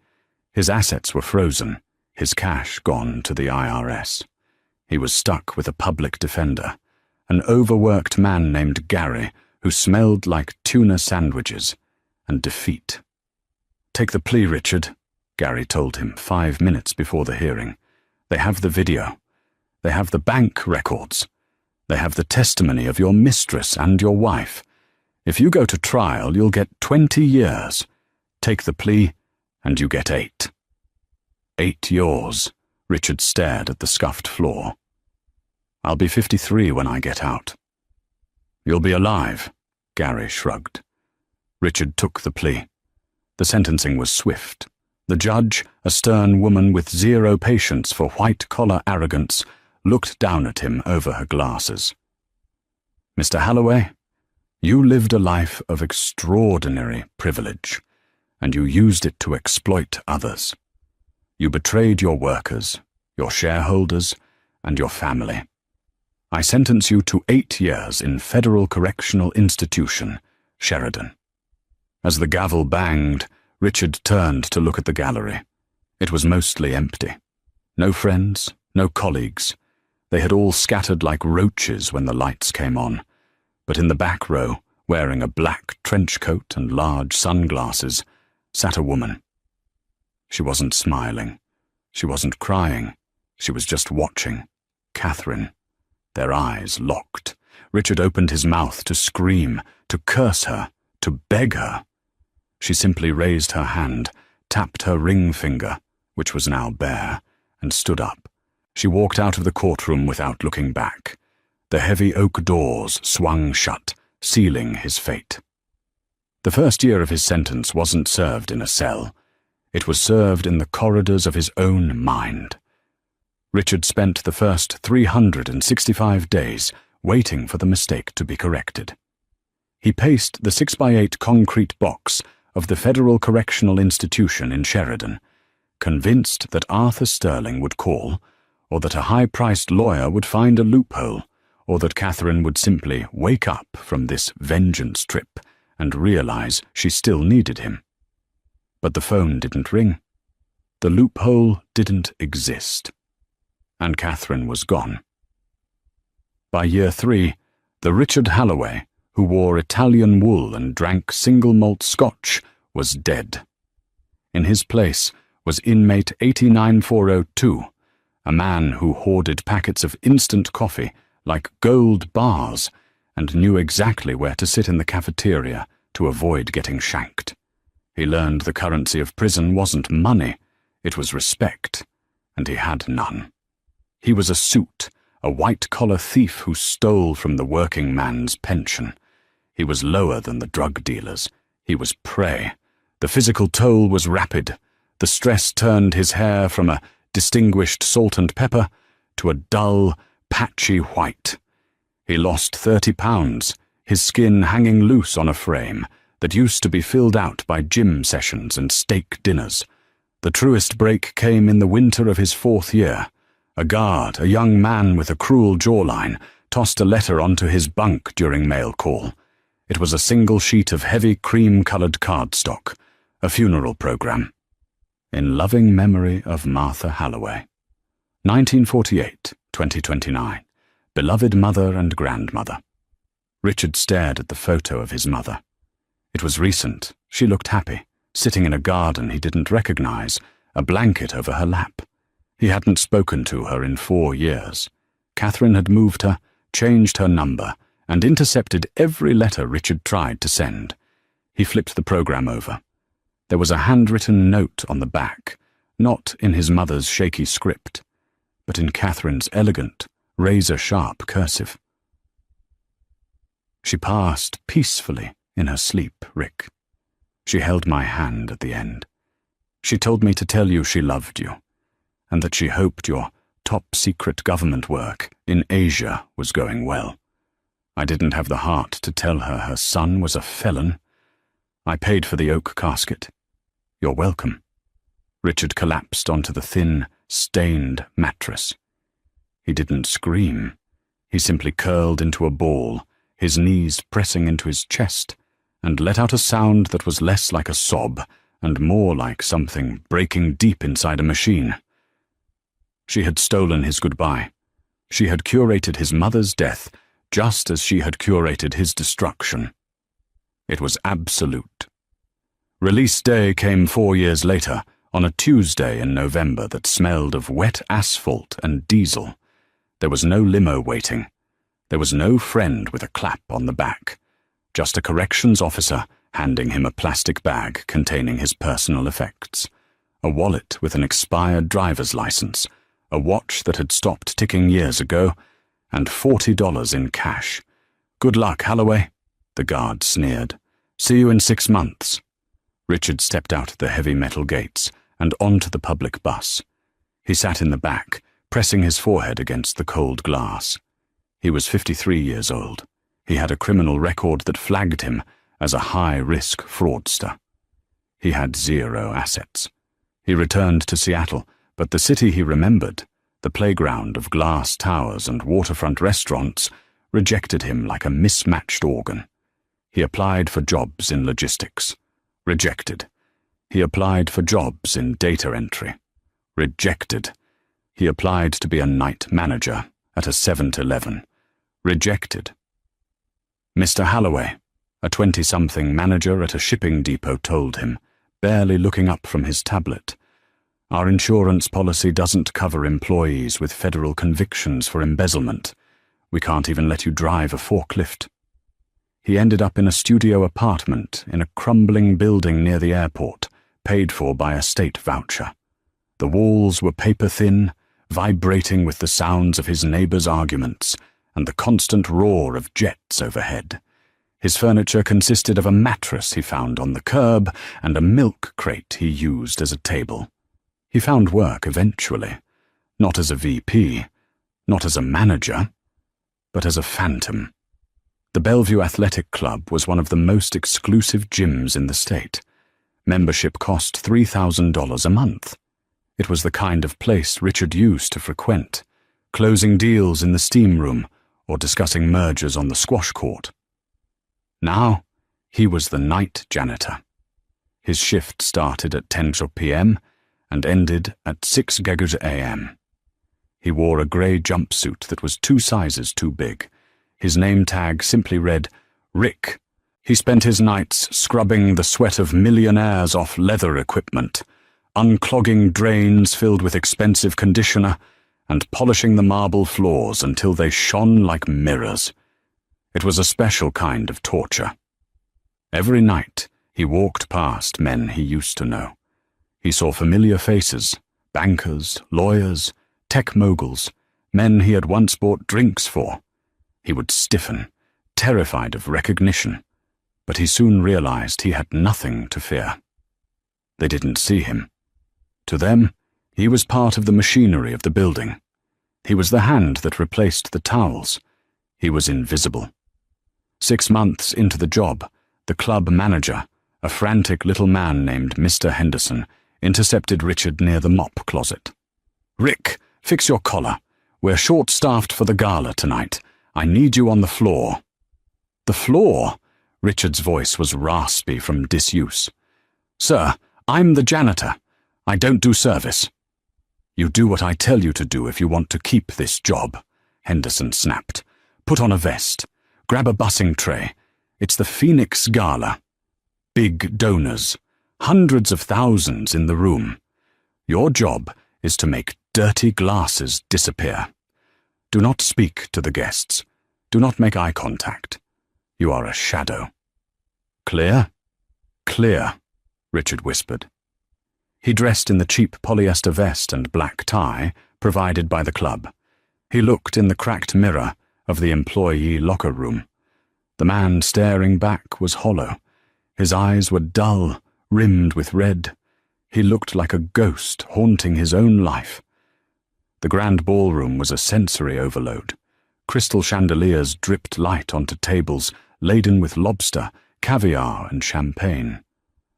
His assets were frozen, his cash gone to the IRS. He was stuck with a public defender, an overworked man named Gary who smelled like tuna sandwiches, and defeat. "Take the plea, Richard," Gary told him 5 minutes before the hearing. "They have the video. They have the bank records. They have the testimony of your mistress and your wife. If you go to trial, you'll get 20 years. Take the plea, and you get 8. 8 yours." Richard stared at the scuffed floor. "I'll be 53 when I get out." "You'll be alive," Gary shrugged. Richard took the plea. The sentencing was swift. The judge, a stern woman with zero patience for white-collar arrogance, looked down at him over her glasses. "Mr. Holloway, you lived a life of extraordinary privilege, and you used it to exploit others. You betrayed your workers, your shareholders, and your family. I sentence you to 8 years in Federal Correctional Institution, Sheridan." As the gavel banged, Richard turned to look at the gallery. It was mostly empty. No friends, no colleagues. They had all scattered like roaches when the lights came on. But in the back row, wearing a black trench coat and large sunglasses, sat a woman. She wasn't smiling. She wasn't crying. She was just watching. Catherine. Their eyes locked. Richard opened his mouth to scream, to curse her, to beg her. She simply raised her hand, tapped her ring finger, which was now bare, and stood up. She walked out of the courtroom without looking back. The heavy oak doors swung shut, sealing his fate. The first year of his sentence wasn't served in a cell. It was served in the corridors of his own mind. Richard spent the first 365 days waiting for the mistake to be corrected. He paced the 6x8 concrete box of the Federal Correctional Institution in Sheridan, convinced that Arthur Sterling would call, or that a high-priced lawyer would find a loophole, or that Catherine would simply wake up from this vengeance trip and realize she still needed him. But the phone didn't ring. The loophole didn't exist. And Catherine was gone. By year 3, the Richard Holloway, who wore Italian wool and drank single-malt scotch, was dead. In his place was inmate 89402, a man who hoarded packets of instant coffee like gold bars and knew exactly where to sit in the cafeteria to avoid getting shanked. He learned the currency of prison wasn't money, it was respect, and he had none. He was a suit, a white-collar thief who stole from the working man's pension. He was lower than the drug dealers. He was prey. The physical toll was rapid. The stress turned his hair from a distinguished salt and pepper to a dull, patchy white. He lost 30 pounds, his skin hanging loose on a frame that used to be filled out by gym sessions and steak dinners. The truest break came in the winter of his 4th year. A guard, a young man with a cruel jawline, tossed a letter onto his bunk during mail call. It was a single sheet of heavy cream-coloured cardstock, a funeral programme. In loving memory of Martha Holloway. 1948-2029. Beloved mother and grandmother. Richard stared at the photo of his mother. It was recent. She looked happy, sitting in a garden he didn't recognise, a blanket over her lap. He hadn't spoken to her in 4 years. Catherine had moved her, changed her number, and intercepted every letter Richard tried to send. He flipped the program over. There was a handwritten note on the back, not in his mother's shaky script, but in Catherine's elegant, razor-sharp cursive. She passed peacefully in her sleep, Rick. She held my hand at the end. She told me to tell you she loved you, and that she hoped your top-secret government work in Asia was going well. I didn't have the heart to tell her son was a felon. I paid for the oak casket. You're welcome. Richard collapsed onto the thin, stained mattress. He didn't scream. He simply curled into a ball, his knees pressing into his chest, and let out a sound that was less like a sob and more like something breaking deep inside a machine. She had stolen his goodbye. She had curated his mother's death just as she had curated his destruction. It was absolute. Release day came 4 years later, on a Tuesday in November that smelled of wet asphalt and diesel. There was no limo waiting. There was no friend with a clap on the back. Just a corrections officer handing him a plastic bag containing his personal effects. A wallet with an expired driver's license, a watch that had stopped ticking years ago, and $40 in cash. "Good luck, Holloway," the guard sneered. "See you in 6 months." Richard stepped out the heavy metal gates and onto the public bus. He sat in the back, pressing his forehead against the cold glass. He was 53 years old. He had a criminal record that flagged him as a high-risk fraudster. He had 0 assets. He returned to Seattle, but the city he remembered, the playground of glass towers and waterfront restaurants, rejected him like a mismatched organ. He applied for jobs in logistics. Rejected. He applied for jobs in data entry. Rejected. He applied to be a night manager at a 7-Eleven. Rejected. "Mr. Holloway," a 20-something manager at a shipping depot told him, barely looking up from his tablet. "Our insurance policy doesn't cover employees with federal convictions for embezzlement. We can't even let you drive a forklift." He ended up in a studio apartment in a crumbling building near the airport, paid for by a state voucher. The walls were paper-thin, vibrating with the sounds of his neighbors' arguments and the constant roar of jets overhead. His furniture consisted of a mattress he found on the curb and a milk crate he used as a table. He found work eventually, not as a VP, not as a manager, but as a phantom. The Bellevue Athletic Club was one of the most exclusive gyms in the state. Membership cost $3,000 a month. It was the kind of place Richard used to frequent, closing deals in the steam room or discussing mergers on the squash court. Now, he was the night janitor. His shift started at 10 p.m. and ended at 6 a.m. He wore a grey jumpsuit that was 2 sizes too big. His name tag simply read, Rick. He spent his nights scrubbing the sweat of millionaires off leather equipment, unclogging drains filled with expensive conditioner, and polishing the marble floors until they shone like mirrors. It was a special kind of torture. Every night, he walked past men he used to know. He saw familiar faces, bankers, lawyers, tech moguls, men he had once bought drinks for. He would stiffen, terrified of recognition, but he soon realized he had nothing to fear. They didn't see him. To them, he was part of the machinery of the building. He was the hand that replaced the towels. He was invisible. 6 months into the job, the club manager, a frantic little man named Mr. Henderson, intercepted Richard near the mop closet. "Rick, fix your collar. We're short-staffed for the gala tonight. I need you on the floor." "The floor?" Richard's voice was raspy from disuse. "Sir, I'm the janitor. I don't do service." "You do what I tell you to do if you want to keep this job," Henderson snapped. "Put on a vest. Grab a busing tray. It's the Phoenix Gala. Big donors. Hundreds of thousands in the room. Your job is to make dirty glasses disappear. Do not speak to the guests. Do not make eye contact. You are a shadow." "Clear?" "Clear," Richard whispered. He dressed in the cheap polyester vest and black tie provided by the club. He looked in the cracked mirror of the employee locker room. The man staring back was hollow. His eyes were dull, rimmed with red. He looked like a ghost haunting his own life. The grand ballroom was a sensory overload. Crystal chandeliers dripped light onto tables laden with lobster, caviar, and champagne.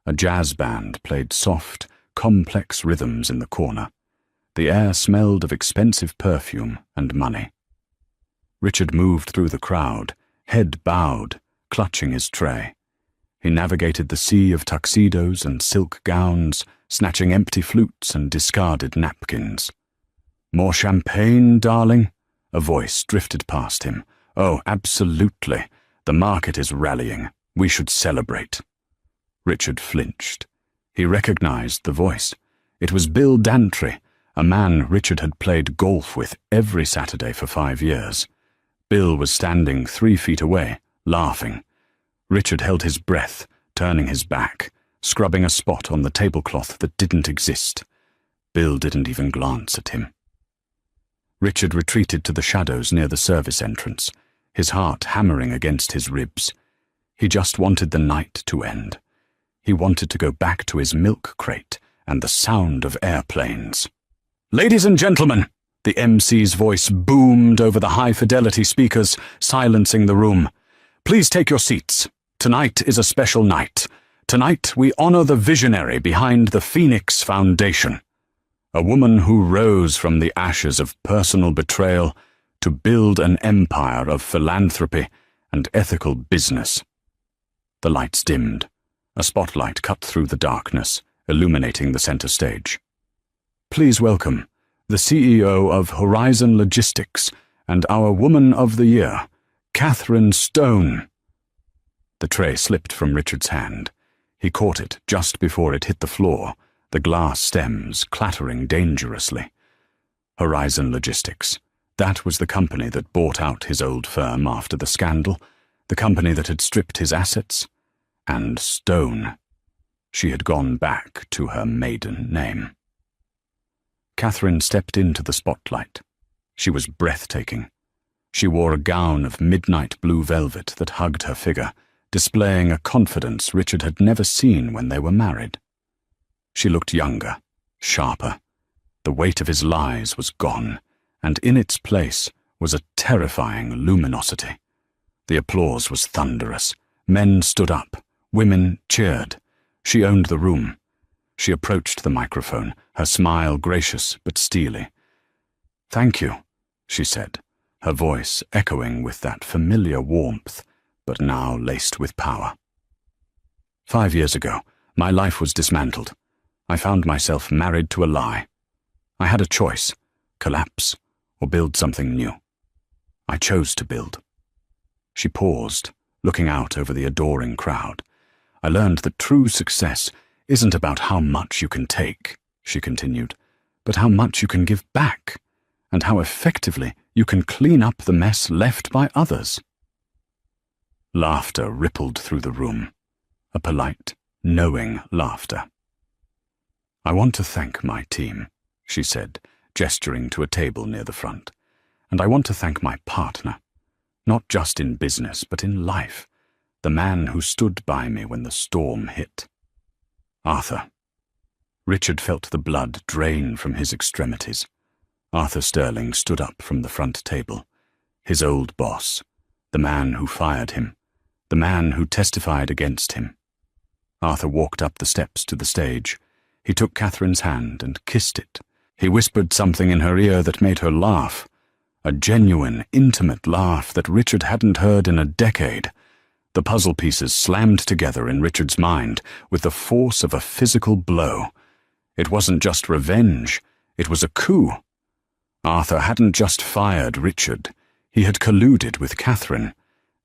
A jazz band played soft, complex rhythms in the corner. The air smelled of expensive perfume and money. Richard moved through the crowd, head bowed, clutching his tray. He navigated the sea of tuxedos and silk gowns, snatching empty flutes and discarded napkins. "More champagne, darling?" A voice drifted past him. "Oh, absolutely. The market is rallying. We should celebrate." Richard flinched. He recognized the voice. It was Bill Dantry, a man Richard had played golf with every Saturday for 5 years. Bill was standing 3 feet away, laughing. Richard held his breath, turning his back, scrubbing a spot on the tablecloth that didn't exist. Bill didn't even glance at him. Richard retreated to the shadows near the service entrance, his heart hammering against his ribs. He just wanted the night to end. He wanted to go back to his milk crate and the sound of airplanes. "Ladies and gentlemen," the MC's voice boomed over the high-fidelity speakers, silencing the room. "Please take your seats. Tonight is a special night. Tonight we honor the visionary behind the Phoenix Foundation. A woman who rose from the ashes of personal betrayal to build an empire of philanthropy and ethical business." The lights dimmed. A spotlight cut through the darkness, illuminating the center stage. "Please welcome the CEO of Horizon Logistics and our Woman of the Year, Catherine Stone." The tray slipped from Richard's hand. He caught it just before it hit the floor, the glass stems clattering dangerously. Horizon Logistics. That was the company that bought out his old firm after the scandal, the company that had stripped his assets. And Stone. She had gone back to her maiden name. Catherine stepped into the spotlight. She was breathtaking. She wore a gown of midnight blue velvet that hugged her figure, displaying a confidence Richard had never seen when they were married. She looked younger, sharper. The weight of his lies was gone, and in its place was a terrifying luminosity. The applause was thunderous. Men stood up. Women cheered. She owned the room. She approached the microphone, her smile gracious but steely. "Thank you," she said, her voice echoing with that familiar warmth, but now laced with power. 5 years ago, my life was dismantled. I found myself married to a lie. I had a choice, collapse or build something new. I chose to build. She paused, looking out over the adoring crowd. "I learned that true success isn't about how much you can take," she continued, "but how much you can give back, and how effectively you can clean up the mess left by others." Laughter rippled through the room, a polite, knowing laughter. "I want to thank my team," she said, gesturing to a table near the front. "And I want to thank my partner, not just in business, but in life, the man who stood by me when the storm hit. Arthur." Richard felt the blood drain from his extremities. Arthur Sterling stood up from the front table. His old boss, the man who fired him, the man who testified against him. Arthur walked up the steps to the stage. He took Catherine's hand and kissed it. He whispered something in her ear that made her laugh, a genuine, intimate laugh that Richard hadn't heard in a decade. The puzzle pieces slammed together in Richard's mind with the force of a physical blow. It wasn't just revenge, it was a coup. Arthur hadn't just fired Richard, he had colluded with Catherine.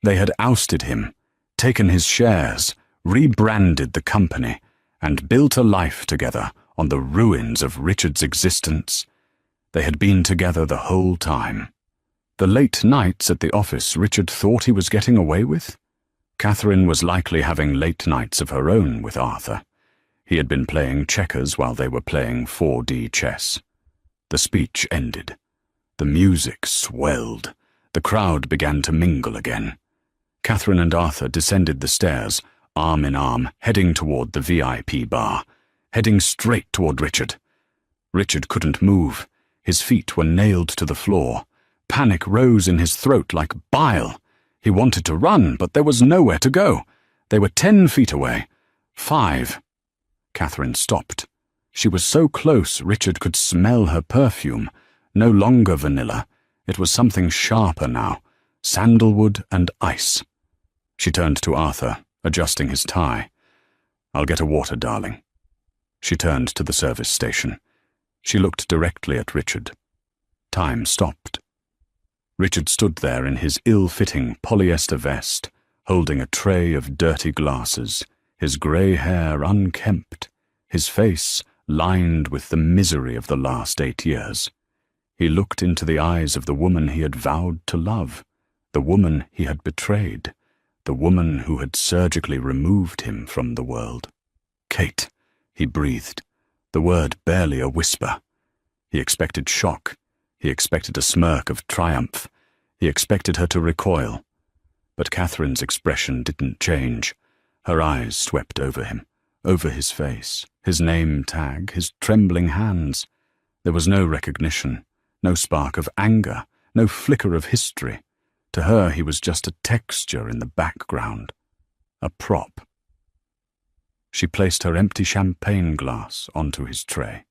They had ousted him, taken his shares, rebranded the company, and built a life together on the ruins of Richard's existence. They had been together the whole time. The late nights at the office Richard thought he was getting away with? Catherine was likely having late nights of her own with Arthur. He had been playing checkers while they were playing 4D chess. The speech ended. The music swelled. The crowd began to mingle again. Catherine and Arthur descended the stairs, arm in arm, heading toward the VIP bar, heading straight toward Richard. Richard couldn't move. His feet were nailed to the floor. Panic rose in his throat like bile. He wanted to run, but there was nowhere to go. They were 10 feet away. 5. Catherine stopped. She was so close Richard could smell her perfume. No longer vanilla. It was something sharper now. Sandalwood and ice. She turned to Arthur, adjusting his tie. "I'll get a water, darling." She turned to the service station. She looked directly at Richard. Time stopped. Richard stood there in his ill-fitting polyester vest, holding a tray of dirty glasses, his grey hair unkempt, his face lined with the misery of the last 8 years. He looked into the eyes of the woman he had vowed to love, the woman he had betrayed, the woman who had surgically removed him from the world. "Kate," he breathed, the word barely a whisper. He expected shock. He expected a smirk of triumph. He expected her to recoil. But Catherine's expression didn't change. Her eyes swept over him, over his face, his name tag, his trembling hands. There was no recognition, no spark of anger, no flicker of history. To her he was just a texture in the background, a prop. She placed her empty champagne glass onto his tray.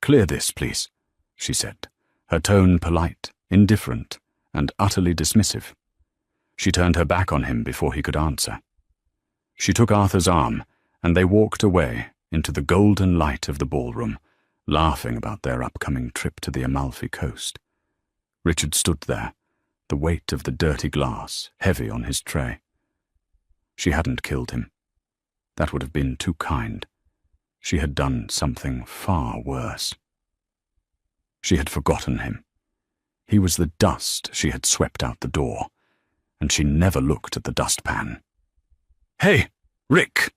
"Clear this, please," she said, her tone polite, indifferent, and utterly dismissive. She turned her back on him before he could answer. She took Arthur's arm, and they walked away into the golden light of the ballroom, laughing about their upcoming trip to the Amalfi Coast. Richard stood there, the weight of the dirty glass heavy on his tray. She hadn't killed him. That would have been too kind. She had done something far worse. She had forgotten him. He was the dust she had swept out the door, and she never looked at the dustpan. "Hey, Rick!"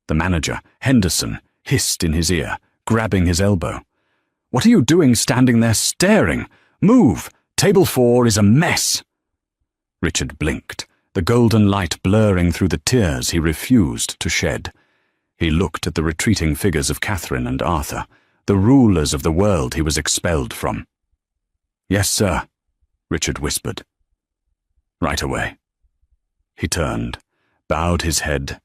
The manager, Henderson, hissed in his ear, grabbing his elbow. "What are you doing standing there staring? Move! Table 4 is a mess!" Richard blinked, the golden light blurring through the tears he refused to shed. He looked at the retreating figures of Catherine and Arthur, the rulers of the world he was expelled from. "Yes, sir," Richard whispered. "Right away." He turned, bowed his head,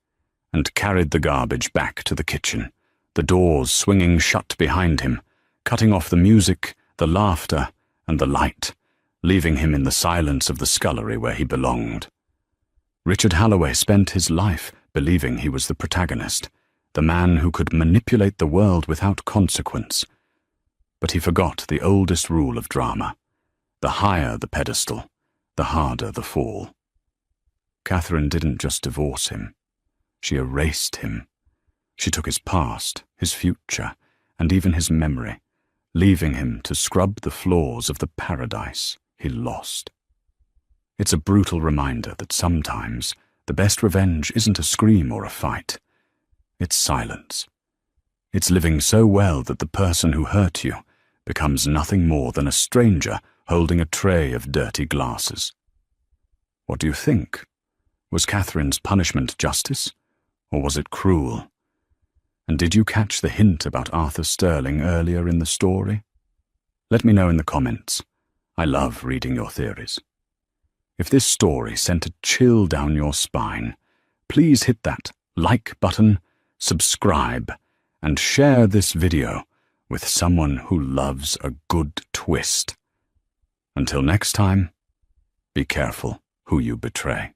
and carried the garbage back to the kitchen, the doors swinging shut behind him, cutting off the music, the laughter, and the light, leaving him in the silence of the scullery where he belonged. Richard Halloway spent his life believing he was the protagonist, the man who could manipulate the world without consequence. But he forgot the oldest rule of drama. The higher the pedestal, the harder the fall. Catherine didn't just divorce him. She erased him. She took his past, his future, and even his memory, leaving him to scrub the floors of the paradise he lost. It's a brutal reminder that sometimes the best revenge isn't a scream or a fight. It's silence. It's living so well that the person who hurt you becomes nothing more than a stranger holding a tray of dirty glasses. What do you think? Was Catherine's punishment justice, or was it cruel? And did you catch the hint about Arthur Sterling earlier in the story? Let me know in the comments. I love reading your theories. If this story sent a chill down your spine, please hit that like button, subscribe, and share this video with someone who loves a good twist. Until next time, be careful who you betray.